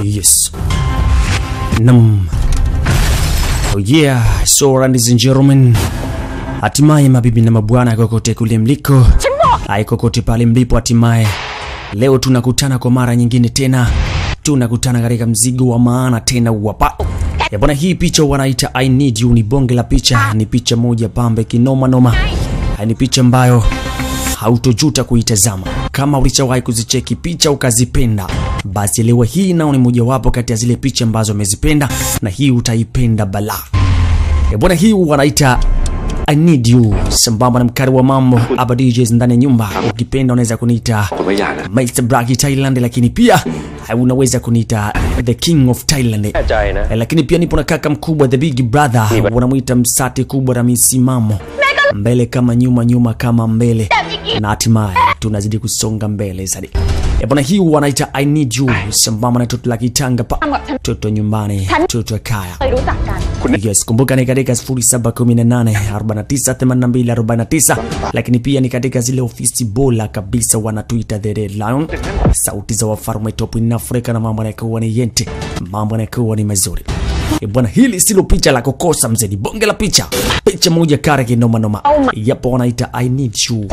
Yes. Oh yeah, so ladies and gentlemen, hatimaye mabibi na mabwana kokote kule mliko, kokote pale mlipo, hatimaye leo tunakutana kwa mara nyingine tena. Tunakutana katika mzigo wa maana tena wapa. Ya bwana, hii picha wanaita I Need You, ni bonge la picha, ni picha moja pambe kinoma noma. Ni picha ambayo hautojuta kuitazama. Kama ulishawahi kuzicheki picha ukazipenda, basi leo hii nao ni moja wapo kati ya zile picha ambazo umezipenda, na hii utaipenda bala. Ya bwana, hii wanaita I Need You, sambamba na mkari wa mambo Aba DJs ndani ya nyumba. Ukipenda unaweza kuniita Mr. Bragi Thailand, lakini pia unaweza kuniita The King of Thailand. Lakini pia nipo na kaka mkubwa The Big Brother, wanamuita msati kubwa na misimamo, mbele kama nyuma, nyuma kama mbele, na hatimaye tunazidi kusonga mbele zaidi. Bwana, hii wanaita I Need You, sambamba na toto la kitanga pa, toto nyumbani, toto kaya. Yes, kumbuka ni katika 0718498249, lakini pia ni katika zile ofisi bola kabisa wanatuita The Red Lion, sauti za wafalme top in Africa, na mambo yanakuwa ni yente, mambo yanakuwa ni mazuri. Bwana, hili silo picha la kukosa mzee, bonge la picha, picha moja kare kinoma noma. Yapo wanaita I Need You.